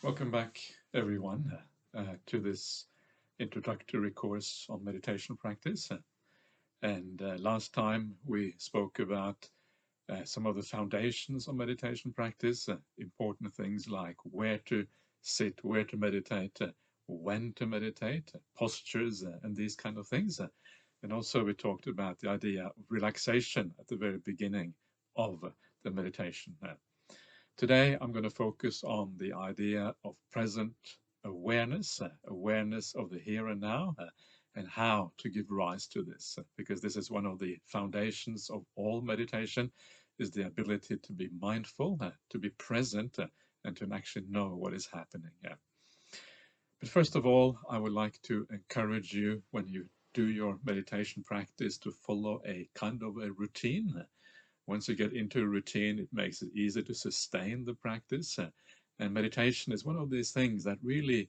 Welcome back, everyone, to this introductory course on meditation practice. And last time we spoke about some of the foundations of meditation practice, important things like where to sit, where to meditate, when to meditate, postures, and these kind of things. And also we talked about the idea of relaxation at the very beginning of the meditation. Today, I'm going to focus on the idea of present awareness, awareness of the here and now, and how to give rise to this, because this is one of the foundations of all meditation, is the ability to be mindful, to be present, and to actually know what is happening. But first of all, I would like to encourage you when you do your meditation practice to follow a kind of a routine. Once you get into a routine, it makes it easier to sustain the practice. And meditation is one of these things that really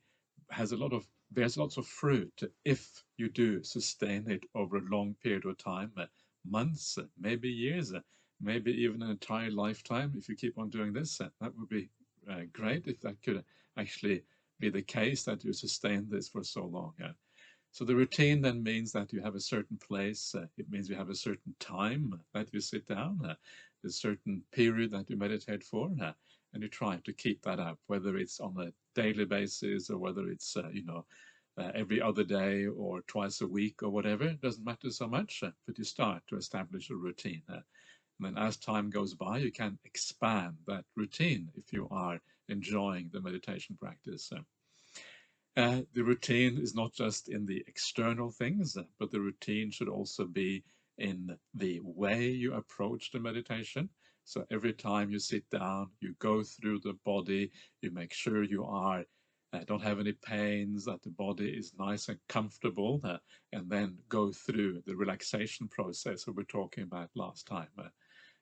bears lots of fruit if you do sustain it over a long period of time, months, maybe years, maybe even an entire lifetime. If you keep on doing this, that would be great if that could actually be the case that you sustain this for so long. So the routine then means that you have a certain place. It means you have a certain time that you sit down, a certain period that you meditate for, and you try to keep that up, whether it's on a daily basis or whether it's every other day or twice a week or whatever. It doesn't matter so much, but you start to establish a routine. And then as time goes by, you can expand that routine if you are enjoying the meditation practice. The routine is not just in the external things, but the routine should also be in the way you approach the meditation. So every time you sit down, you go through the body, you make sure you are don't have any pains, that the body is nice and comfortable, and then go through the relaxation process that we were talking about last time.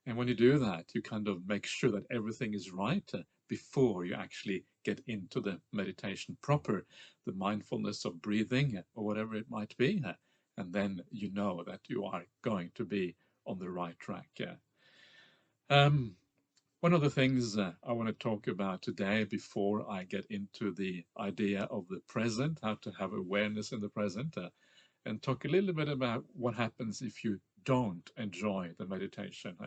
And when you do that, you kind of make sure that everything is right before you actually get into the meditation proper, the mindfulness of breathing or whatever it might be. And then you know that you are going to be on the right track. Um, One of the things I want to talk about today before I get into the idea of the present, how to have awareness in the present, and talk a little bit about what happens if you don't enjoy the meditation.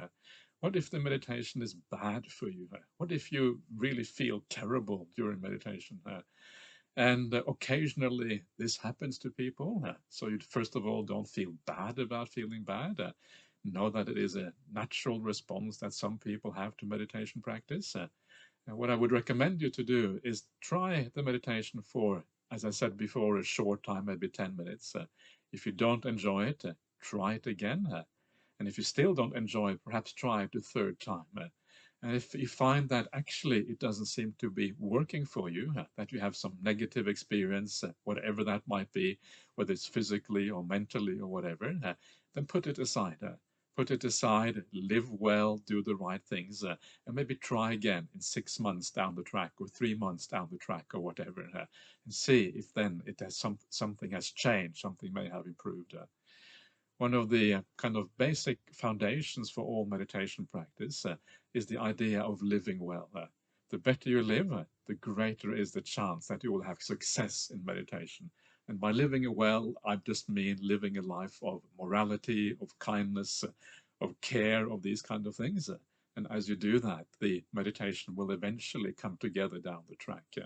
What if the meditation is bad for you? What if you really feel terrible during meditation? And occasionally this happens to people. So you first of all don't feel bad about feeling bad. Know that it is a natural response that some people have to meditation practice. And what I would recommend you to do is try the meditation for, as I said before, a short time, maybe 10 minutes. If you don't enjoy it, try it again. And if you still don't enjoy it, perhaps try it a third time. And if you find that actually it doesn't seem to be working for you, that you have some negative experience, whatever that might be, whether it's physically or mentally or whatever, then put it aside. Put it aside, live well, do the right things, and maybe try again in 6 months down the track or 3 months down the track or whatever, and see if then it has something has changed, something may have improved. One of the kind of basic foundations for all meditation practice is the idea of living well. The better you live, the greater is the chance that you will have success in meditation. And by living well, I just mean living a life of morality, of kindness, of care, of these kind of things. And as you do that, the meditation will eventually come together down the track.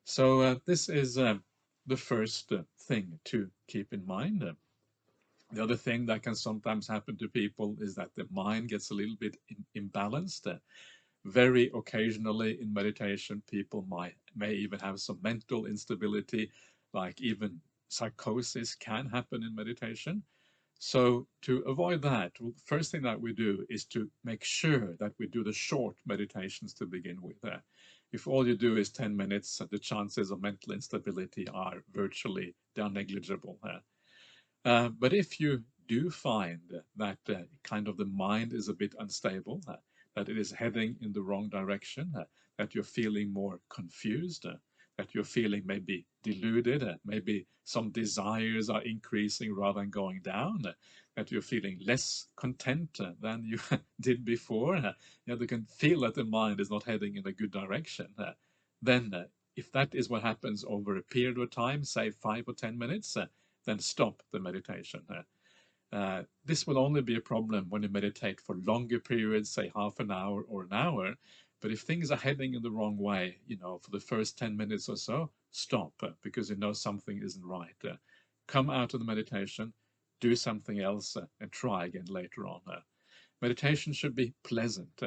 So this is the first thing to keep in mind. The other thing that can sometimes happen to people is that the mind gets a little bit imbalanced. Very occasionally in meditation, people may even have some mental instability, like even psychosis can happen in meditation. So to avoid that, well, the first thing that we do is to make sure that we do the short meditations to begin with. If all you do is 10 minutes, the chances of mental instability are virtually negligible. But if you do find that kind of the mind is a bit unstable, that it is heading in the wrong direction, that you're feeling more confused, that you're feeling maybe deluded, maybe some desires are increasing rather than going down, that you're feeling less content than you did before, you can feel that the mind is not heading in a good direction. then if that is what happens over a period of time, say 5 or 10 minutes, then stop the meditation. This will only be a problem when you meditate for longer periods, say half an hour or an hour. But if things are heading in the wrong way, for the first 10 minutes or so, stop because you know something isn't right. Come out of the meditation, do something else, and try again later on. Meditation should be pleasant.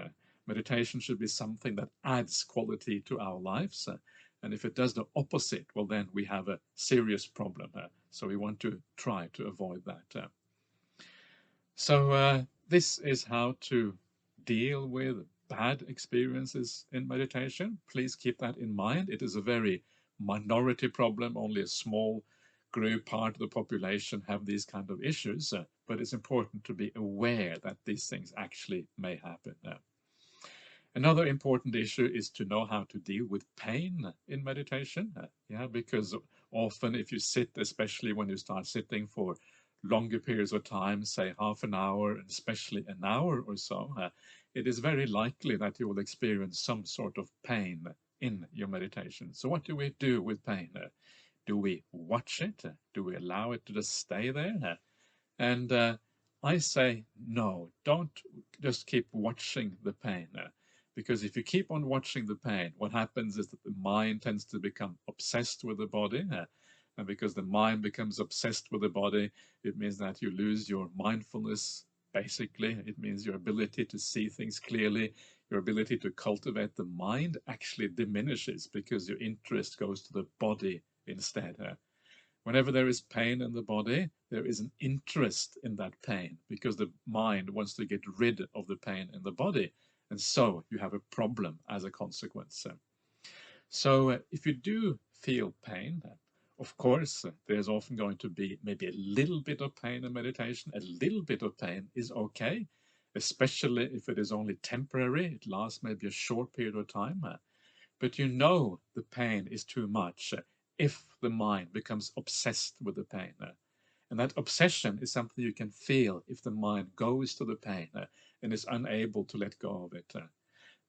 Meditation should be something that adds quality to our lives. And if it does the opposite, well, then we have a serious problem. So we want to try to avoid that. So this is how to deal with bad experiences in meditation. Please keep that in mind. It is a very minority problem. Only a small group, part of the population, have these kind of issues. But it's important to be aware that these things actually may happen. Another important issue is to know how to deal with pain in meditation. Because often if you sit, especially when you start sitting for longer periods of time, say half an hour, and especially an hour or so, it is very likely that you will experience some sort of pain in your meditation. So what do we do with pain? Do we watch it? Do we allow it to just stay there? And I say, no, don't just keep watching the pain. Because if you keep on watching the pain, what happens is that the mind tends to become obsessed with the body. And because the mind becomes obsessed with the body, it means that you lose your mindfulness, basically. It means your ability to see things clearly, your ability to cultivate the mind actually diminishes because your interest goes to the body instead. Whenever there is pain in the body, there is an interest in that pain because the mind wants to get rid of the pain in the body. And so you have a problem as a consequence. So if you do feel pain, of course, there's often going to be maybe a little bit of pain in meditation. A little bit of pain is okay, especially if it is only temporary. It lasts maybe a short period of time. But you know the pain is too much if the mind becomes obsessed with the pain. And that obsession is something you can feel if the mind goes to the pain and is unable to let go of it.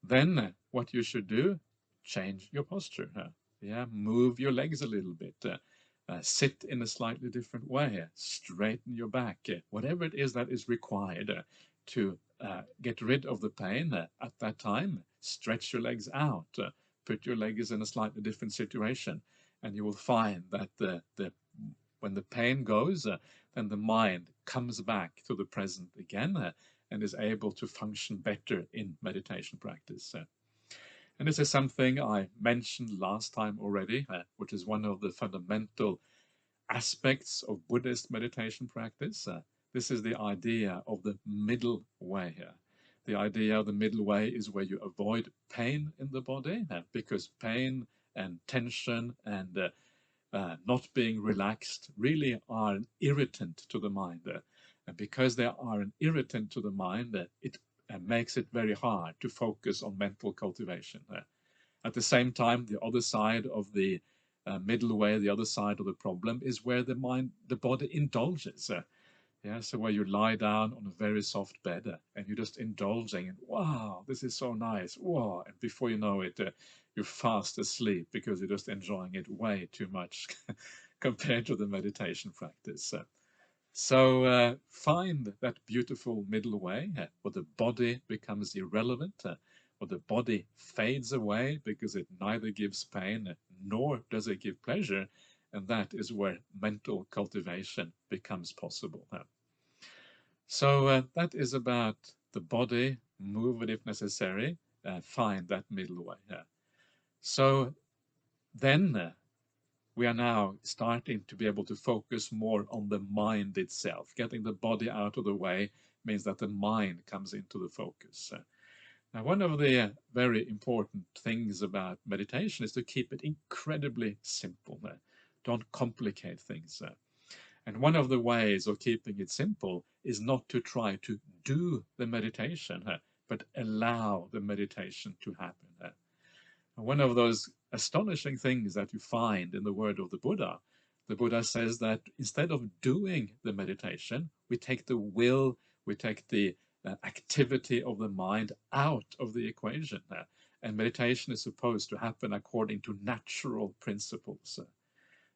Then what you should do, change your posture. Move your legs a little bit. Sit in a slightly different way. Straighten your back. Whatever it is that is required to get rid of the pain at that time, stretch your legs out. Put your legs in a slightly different situation. And you will find that when the pain goes, then the mind comes back to the present again and is able to function better in meditation practice. And this is something I mentioned last time already, which is one of the fundamental aspects of Buddhist meditation practice. This is the idea of the middle way. The idea of the middle way is where you avoid pain in the body, because pain and tension and not being relaxed really are an irritant to the mind. And because they are an irritant to the mind, it makes it very hard to focus on mental cultivation. At the same time, the other side of the middle way, the other side of the problem, is where the body indulges. So where you lie down on a very soft bed and you're just indulging, and wow, this is so nice, wow, and before you know it, you're fast asleep because you're just enjoying it way too much compared to the meditation practice. So find that beautiful middle way where the body becomes irrelevant, where the body fades away because it neither gives pain nor does it give pleasure, and that is where mental cultivation becomes possible. So that is about the body, move it if necessary, find that middle way. So then we are now starting to be able to focus more on the mind itself. Getting the body out of the way means that the mind comes into the focus. Now, one of the very important things about meditation is to keep it incredibly simple. Don't complicate things. And one of the ways of keeping it simple is not to try to do the meditation, but allow the meditation to happen. And one of those astonishing things that you find in the word of the Buddha says that instead of doing the meditation, we take the will, we take the activity of the mind out of the equation. And meditation is supposed to happen according to natural principles.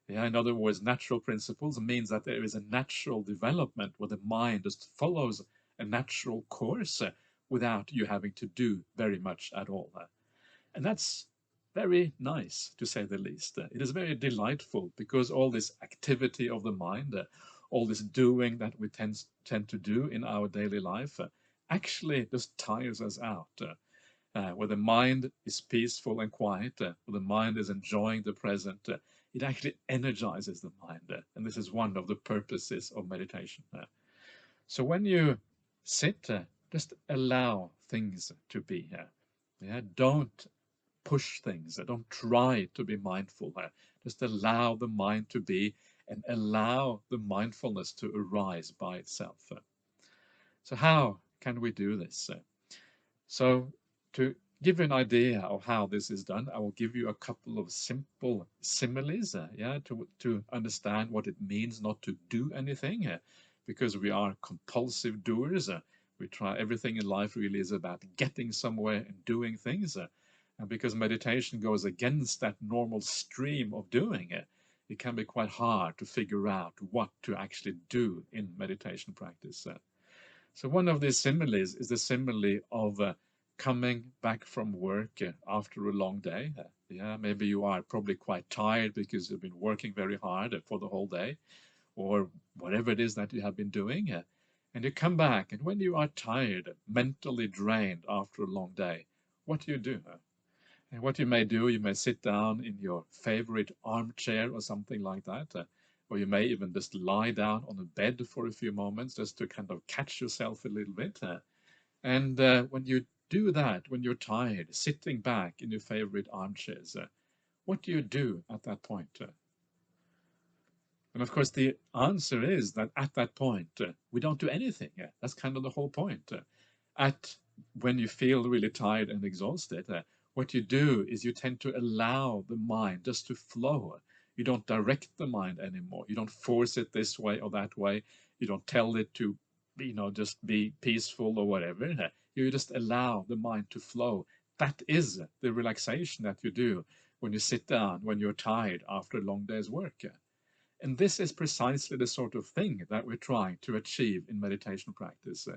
Yeah, in other words, natural principles means that there is a natural development where the mind just follows a natural course without you having to do very much at all. And that's very nice, to say the least. It is very delightful because all this activity of the mind, all this doing that we tend to do in our daily life, actually just tires us out. Where the mind is peaceful and quiet, where the mind is enjoying the present, it actually energizes the mind. And this is one of the purposes of meditation. So when you sit, just allow things to be here. Yeah, don't push things. Don't try to be mindful. Just allow the mind to be and allow the mindfulness to arise by itself. So how can we do this? So to give you an idea of how this is done, I will give you a couple of simple similes, to understand what it means not to do anything, because we are compulsive doers. We try everything in life really is about getting somewhere and doing things. And because meditation goes against that normal stream of doing it, it can be quite hard to figure out what to actually do in meditation practice. So one of these similes is the simile of coming back from work after a long day. Yeah, maybe you are probably quite tired because you've been working very hard for the whole day, or whatever it is that you have been doing. And you come back, and when you are tired, mentally drained after a long day, what do you do? And what you may do, you may sit down in your favorite armchair or something like that, or you may even just lie down on a bed for a few moments just to kind of catch yourself a little bit. And when you do that, when you're tired, sitting back in your favorite armchairs, what do you do at that point? And of course, the answer is that at that point, we don't do anything. That's kind of the whole point. At when you feel really tired and exhausted, what you do is you tend to allow the mind just to flow. You don't direct the mind anymore. You don't force it this way or that way. You don't tell it to, just be peaceful or whatever. You just allow the mind to flow. That is the relaxation that you do when you sit down, when you're tired after a long day's work. And this is precisely the sort of thing that we're trying to achieve in meditation practice.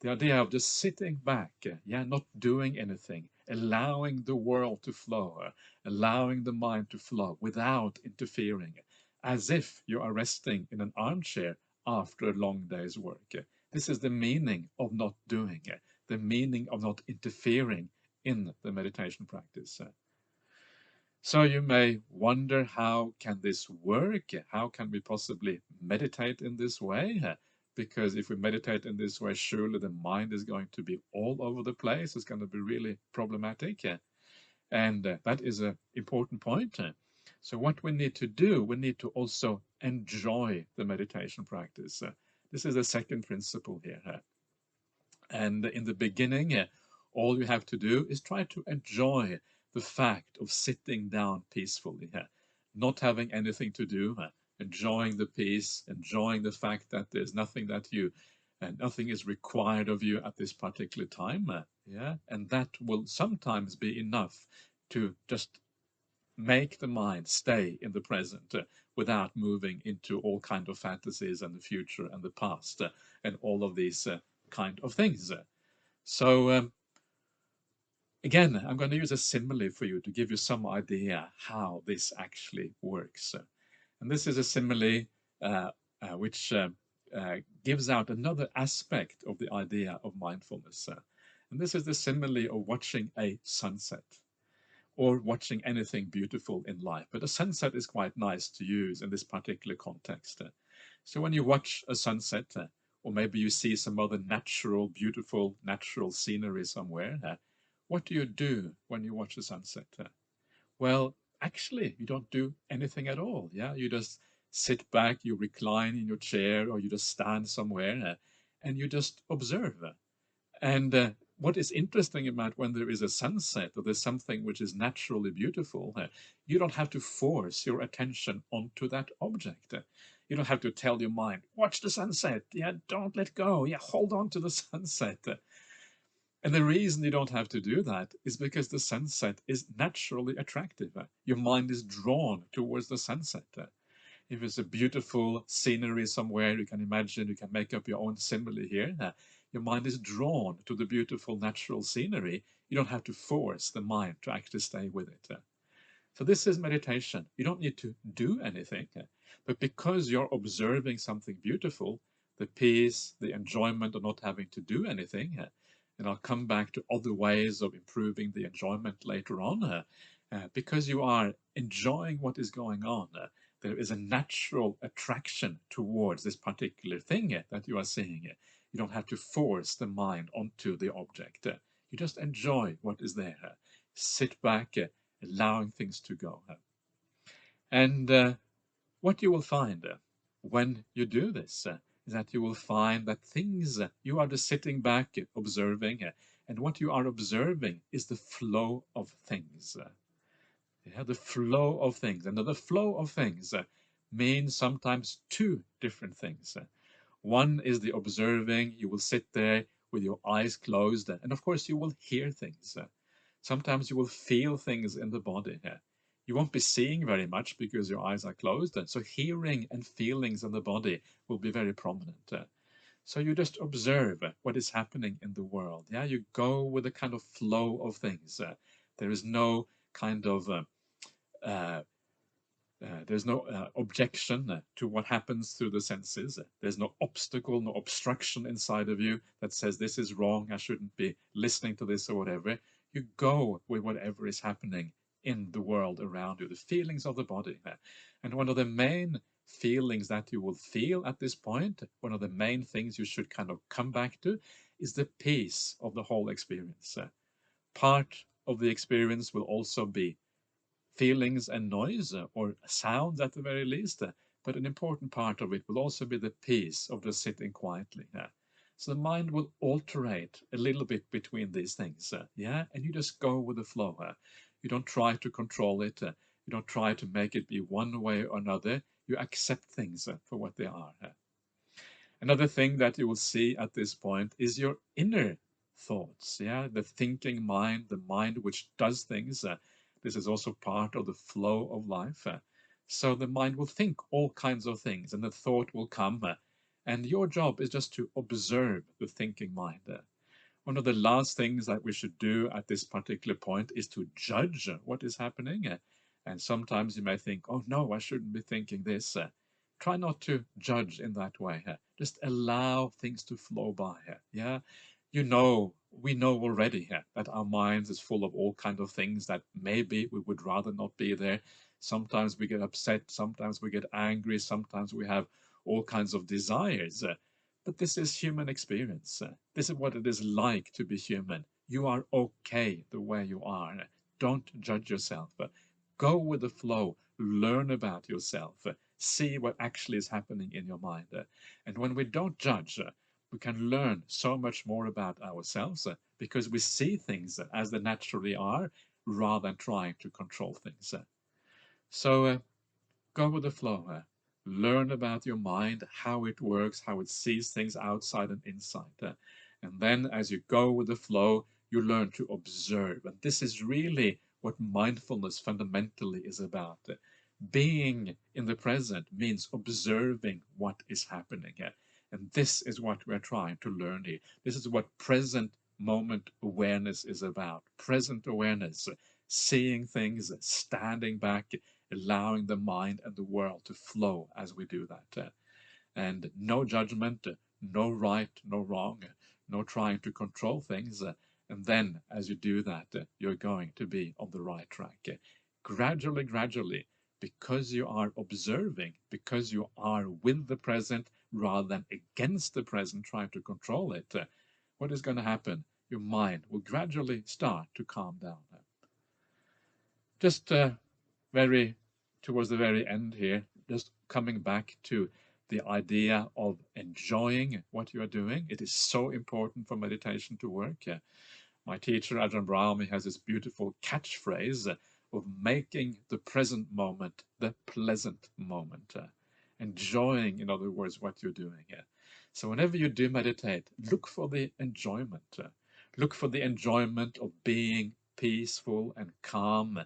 The idea of just sitting back, not doing anything, allowing the world to flow, allowing the mind to flow without interfering, as if you are resting in an armchair after a long day's work. This is the meaning of not doing, the meaning of not interfering in the meditation practice. So you may wonder, how can this work? How can we possibly meditate in this way? Because if we meditate in this way, surely the mind is going to be all over the place. It's going to be really problematic. And that is an important point. So what we need to do, we need to also enjoy the meditation practice. This is the second principle here. And in the beginning, all you have to do is try to enjoy the fact of sitting down peacefully, not having anything to do, enjoying the peace, enjoying the fact that there's nothing that you, nothing is required of you at this particular time. And that will sometimes be enough to just make the mind stay in the present without moving into all kind of fantasies and the future and the past and all of these kind of things. So again, I'm going to use a simile for you to give you some idea how this actually works. And this is a simile which gives out another aspect of the idea of mindfulness. And this is the simile of watching a sunset or watching anything beautiful in life. But a sunset is quite nice to use in this particular context. So when you watch a sunset, or maybe you see some other natural, beautiful, natural scenery somewhere, what do you do when you watch a sunset? Well, actually, you don't do anything at all. Yeah, you just sit back, you recline in your chair, or you just stand somewhere, and you just observe. And what is interesting about when there is a sunset or there's something which is naturally beautiful, you don't have to force your attention onto that object. You don't have to tell your mind, watch the sunset. Yeah, don't let go. Yeah, hold on to the sunset. And the reason you don't have to do that is because the sunset is naturally attractive. Your mind is drawn towards the sunset. If it's a beautiful scenery somewhere, you can imagine, you can make up your own simile here. Your mind is drawn to the beautiful natural scenery. You don't have to force the mind to actually stay with it. So this is meditation. You don't need to do anything, but because you're observing something beautiful, the peace, the enjoyment of not having to do anything, and I'll come back to other ways of improving the enjoyment later on, because you are enjoying what is going on, there is a natural attraction towards this particular thing that you are seeing. You don't have to force the mind onto the object. You just enjoy what is there. Sit back, allowing things to go. And what you will find when you do this is that you will find that things, you are just sitting back, observing, and what you are observing is the flow of things. Yeah, the flow of things. And the flow of things means sometimes two different things. One is the observing. You will sit there with your eyes closed, and of course you will hear things. Sometimes you will feel things in the body. You won't be seeing very much because your eyes are closed, so hearing and feelings in the body will be very prominent. So you just observe what is happening in the world. Yeah, you go with the kind of flow of things. There is no kind of uh, there's no objection to what happens through the senses. There's no obstacle, no obstruction inside of you that says this is wrong, I shouldn't be listening to this or whatever. You go with whatever is happening in the world around you, the feelings of the body. And one of the main feelings that you will feel at this point, one of the main things you should kind of come back to, is the peace of the whole experience. Part of the experience will also be feelings and noise, or sounds at the very least, but an important part of it will also be the peace of just sitting quietly. So the mind will alternate a little bit between these things, yeah, and you just go with the flow. You don't try to control it. You don't try to make it be one way or another. You accept things for what they are. Another thing that you will see at this point is your inner thoughts, yeah, the thinking mind, the mind which does things. This is also part of the flow of life. So the mind will think all kinds of things, and the thought will come. And your job is just to observe the thinking mind. One of the last things that we should do at this particular point is to judge what is happening. And sometimes you may think, oh no, I shouldn't be thinking this. Try not to judge in that way. Just allow things to flow by. Yeah, you know, we know already that our minds is full of all kinds of things that maybe we would rather not be there. Sometimes we get upset, sometimes we get angry, sometimes we have all kinds of desires. But this is human experience. This is what it is like to be human. You are okay the way you are. Don't judge yourself. Go with the flow. Learn about yourself. See what actually is happening in your mind. And when we don't judge, we can learn so much more about ourselves because we see things as they naturally are rather than trying to control things. So go with the flow. Learn about your mind, how it works, how it sees things outside and inside. And then as you go with the flow, you learn to observe. And this is really what mindfulness fundamentally is about. Being in the present means observing what is happening. And this is what we're trying to learn here. This is what present moment awareness is about. Present awareness, seeing things, standing back, allowing the mind and the world to flow as we do that. And no judgment, no right, no wrong, no trying to control things. And then as you do that, you're going to be on the right track. Gradually, gradually, because you are observing, because you are with the present rather than against the present, trying to control it, what is going to happen? Your mind will gradually start to calm down. Just very towards the very end here, just coming back to the idea of enjoying what you are doing. It is so important for meditation to work. My teacher, Ajahn Brahmali, has this beautiful catchphrase of making the present moment the pleasant moment. Enjoying, in other words, what you're doing. So whenever you do meditate, look for the enjoyment. Look for the enjoyment of being peaceful and calm,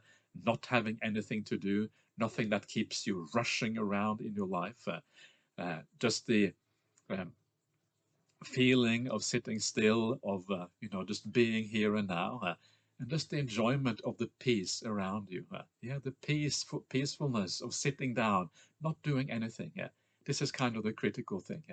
not having anything to do, nothing that keeps you rushing around in your life. Just the um, feeling of sitting still, of just being here and now, and just the enjoyment of the peace around you. Yeah, the peacefulness of sitting down, not doing anything. This is kind of the critical thing.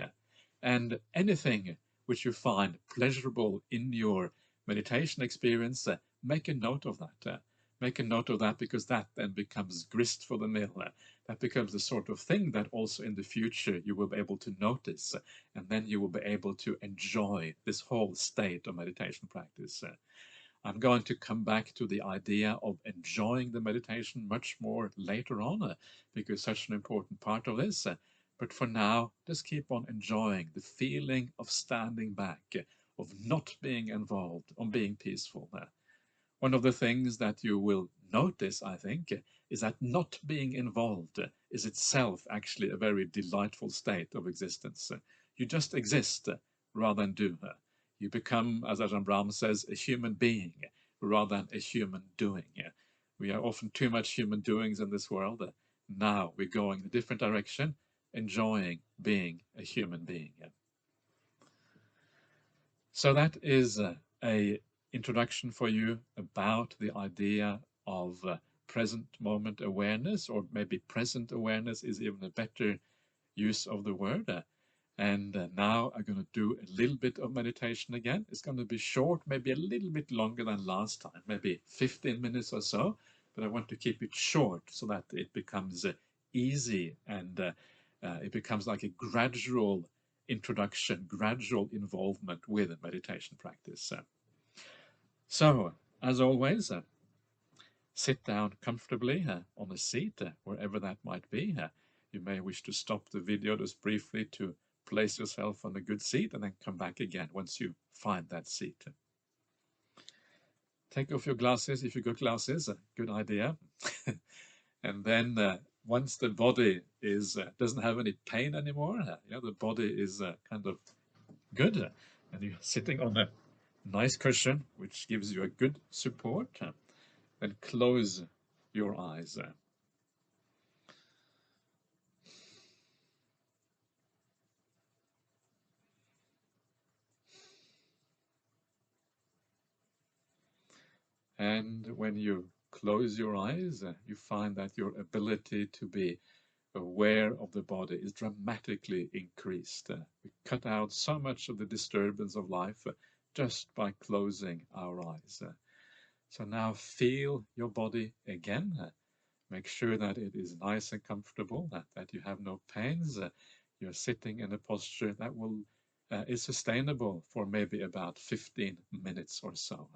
And anything which you find pleasurable in your meditation experience, make a note of that. Make a note of that, because that then becomes grist for the mill. That becomes the sort of thing that also in the future you will be able to notice, and then you will be able to enjoy this whole state of meditation practice. I'm going to come back to the idea of enjoying the meditation much more later on, because such an important part of this. But for now, just keep on enjoying the feeling of standing back, of not being involved, of being peaceful. One of the things that you will notice, I think, is that not being involved is itself actually a very delightful state of existence. You just exist rather than do. You become, as Ajahn Brahmali says, a human being rather than a human doing. We are often too much human doings in this world. Now we're going in a different direction, enjoying being a human being. So that is a introduction for you about the idea of present moment awareness, or maybe present awareness is even a better use of the word. And now I'm going to do a little bit of meditation again. It's going to be short, maybe a little bit longer than last time, maybe 15 minutes or so, but I want to keep it short so that it becomes easy, and it becomes like a gradual introduction, gradual involvement with meditation practice. So, as always, sit down comfortably on a seat, wherever that might be. You may wish to stop the video just briefly to place yourself on a good seat, and then come back again once you find that seat. Take off your glasses if you've got glasses, a good idea. And then once the body is doesn't have any pain anymore, the body is kind of good, and you're sitting on a nice cushion which gives you a good support, then close your eyes. And when you close your eyes, you find that your ability to be aware of the body is dramatically increased. We cut out so much of the disturbance of life just by closing our eyes. So now feel your body again. Make sure that it is nice and comfortable, that you have no pains. You're sitting in a posture that is sustainable for maybe about 15 minutes or so.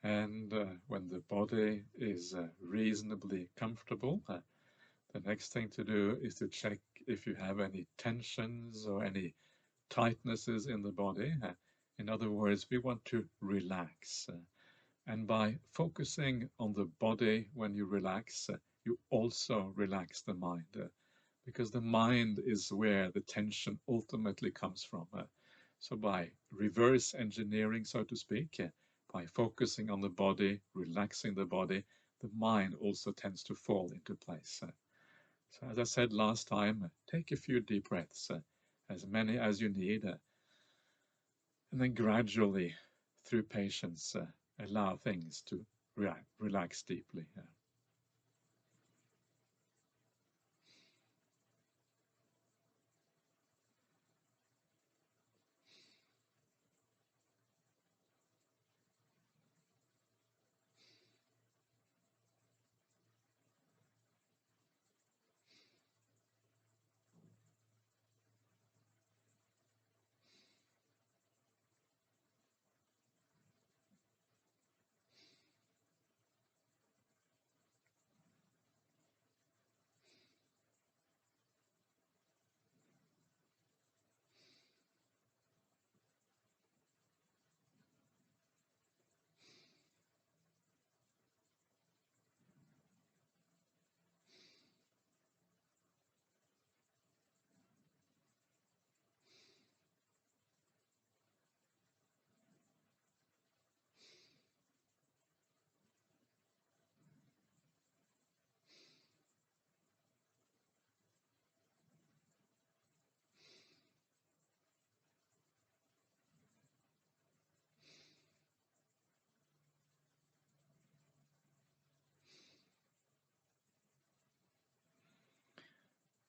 And when the body is reasonably comfortable, the next thing to do is to check if you have any tensions or any tightnesses in the body. In other words, we want to relax. And by focusing on the body when you relax, you also relax the mind, because the mind is where the tension ultimately comes from. So by reverse engineering, so to speak, by focusing on the body, relaxing the body, the mind also tends to fall into place. So as I said last time, take a few deep breaths, as many as you need, and then gradually, through patience, allow things to relax deeply.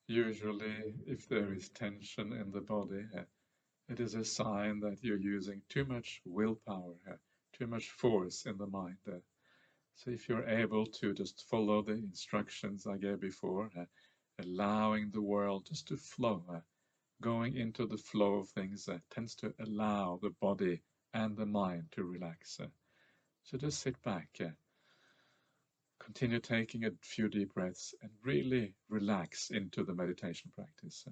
Usually, if there is tension in the body, it is a sign that you're using too much willpower, too much force in the mind. So if you're able to just follow the instructions I gave before, allowing the world just to flow, going into the flow of things tends to allow the body and the mind to relax. So just sit back, continue taking a few deep breaths, and really relax into the meditation practice.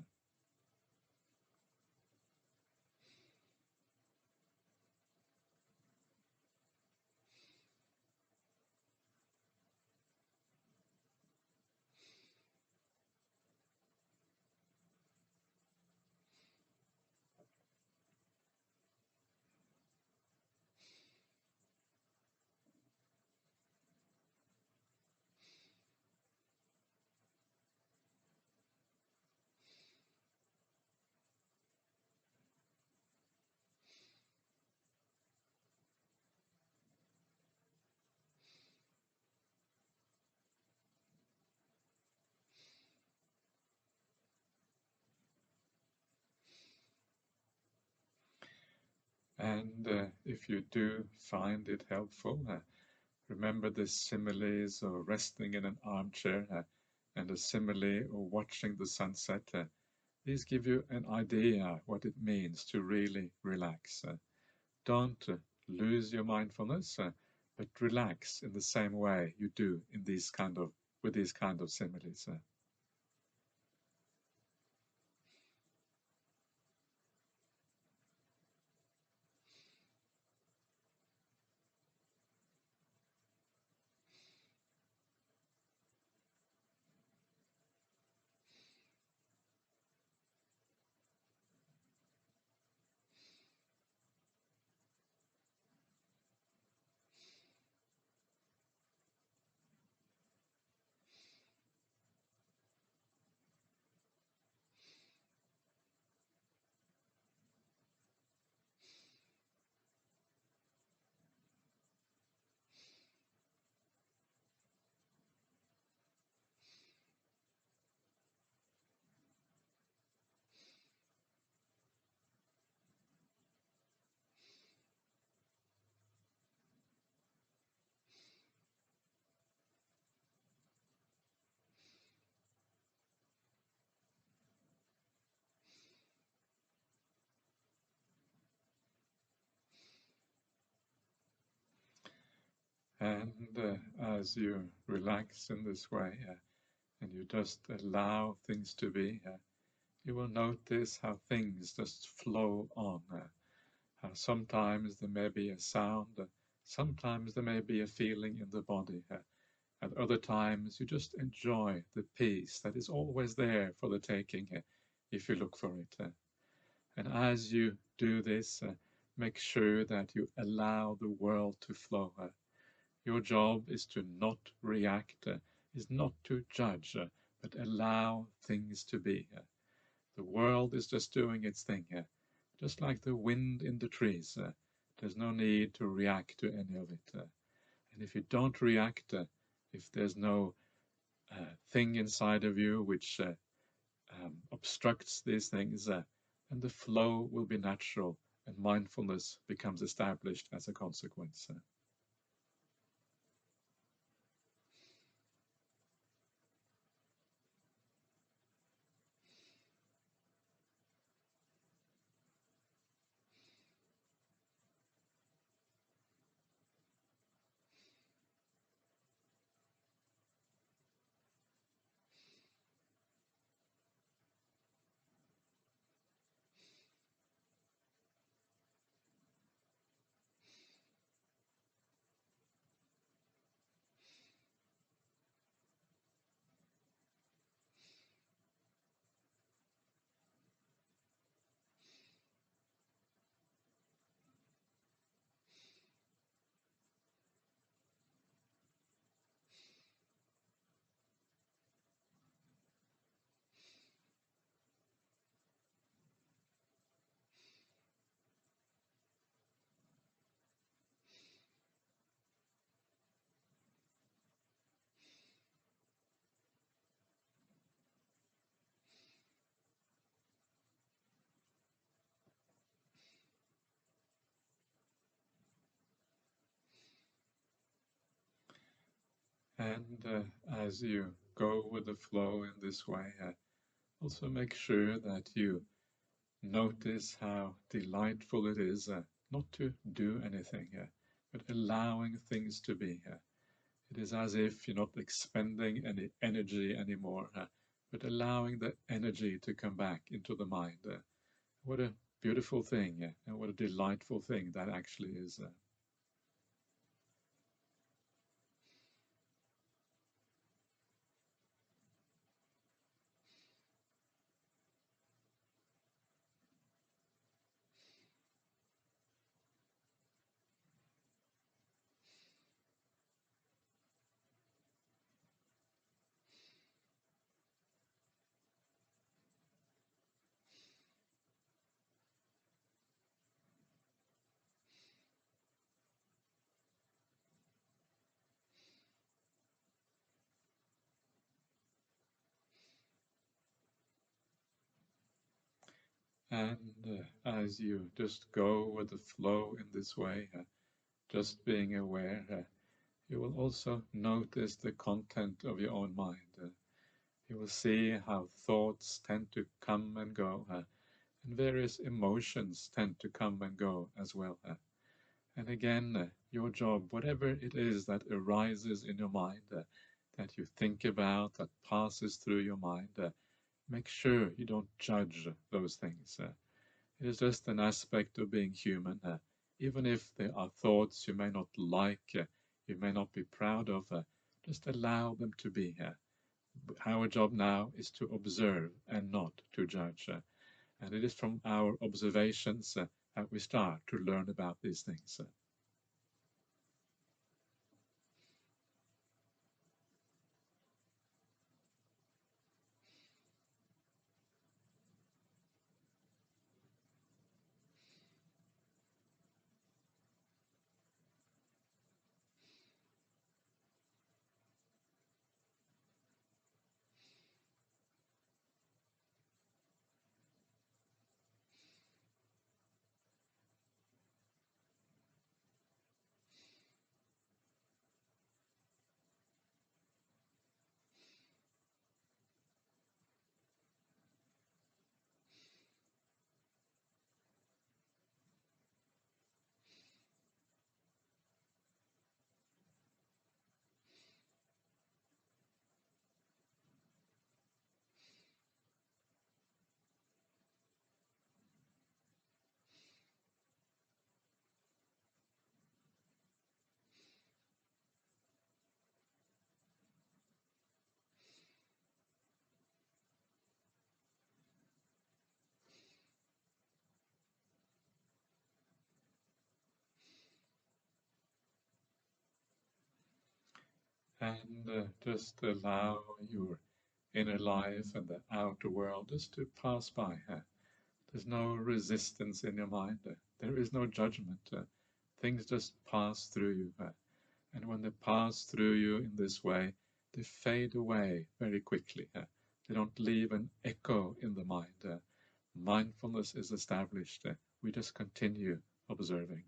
And if you do find it helpful, remember the similes of resting in an armchair and a simile of watching the sunset. These give you an idea what it means to really relax. Don't lose your mindfulness, but relax in the same way you do in these kind of with these kind of similes. And as you relax in this way, and you just allow things to be, you will notice how things just flow on. How sometimes there may be a sound, sometimes there may be a feeling in the body. At other times, you just enjoy the peace that is always there for the taking if you look for it. And as you do this, make sure that you allow the world to flow. Your job is to not react, is not to judge, but allow things to be. The world is just doing its thing, just like the wind in the trees. There's no need to react to any of it. And if you don't react, if there's no thing inside of you which obstructs these things, then the flow will be natural and mindfulness becomes established as a consequence. And as you go with the flow in this way, also make sure that you notice how delightful it is not to do anything, but allowing things to be. It is as if you're not expending any energy anymore, but allowing the energy to come back into the mind. What a beautiful thing, and what a delightful thing that actually is. And as you just go with the flow in this way, just being aware, you will also notice the content of your own mind. You will see how thoughts tend to come and go, and various emotions tend to come and go as well. And again, your job, whatever it is that arises in your mind, that you think about, that passes through your mind, make sure you don't judge those things. It is just an aspect of being human. Even if there are thoughts you may not like, you may not be proud of, just allow them to be. Our job now is to observe and not to judge. And it is from our observations that we start to learn about these things. And just allow your inner life and the outer world just to pass by. There's no resistance in your mind. There is no judgment. Things just pass through you. And when they pass through you in this way, they fade away very quickly. They don't leave an echo in the mind. Mindfulness is established. We just continue observing.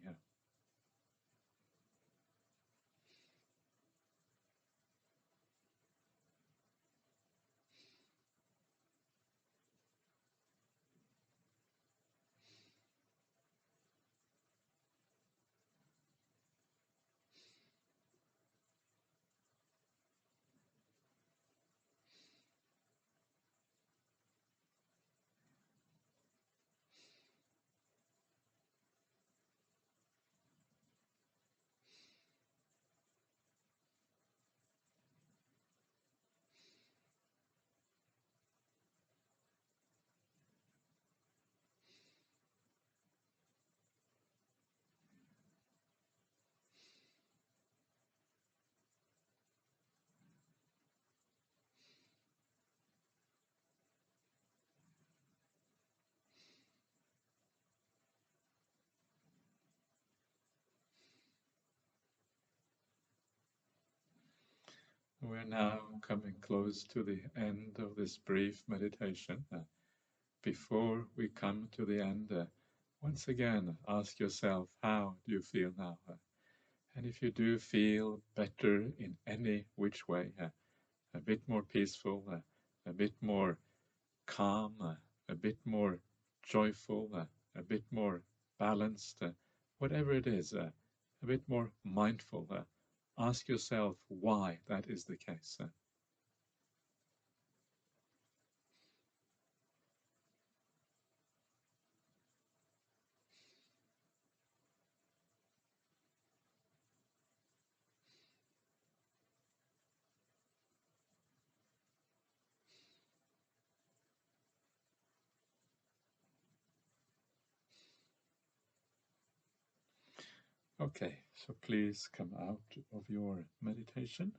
We're now coming close to the end of this brief meditation. Before we come to the end, once again, ask yourself, how do you feel now? And if you do feel better in any which way, a bit more peaceful, a bit more calm, a bit more joyful, a bit more balanced, whatever it is, a bit more mindful, ask yourself why that is the case. Okay, so please come out of your meditation.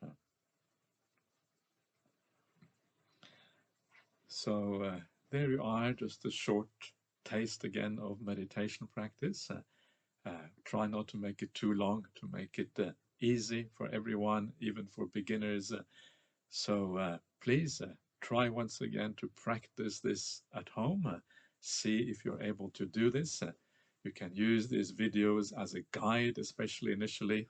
So there you are, just a short taste again of meditation practice. Try not to make it too long, to make it easy for everyone, even for beginners. So please try once again to practice this at home. See if you're able to do this. You can use these videos as a guide, especially initially,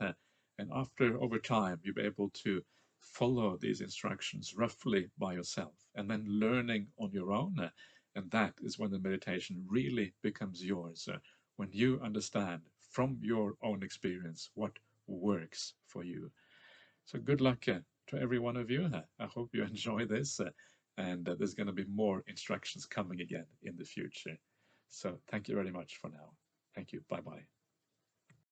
and over time, you'll be able to follow these instructions roughly by yourself, and then learning on your own. And that is when the meditation really becomes yours, when you understand from your own experience what works for you. So good luck to every one of you. I hope you enjoy this, and there's going to be more instructions coming again in the future. So thank you very much for now. Thank you. Bye bye.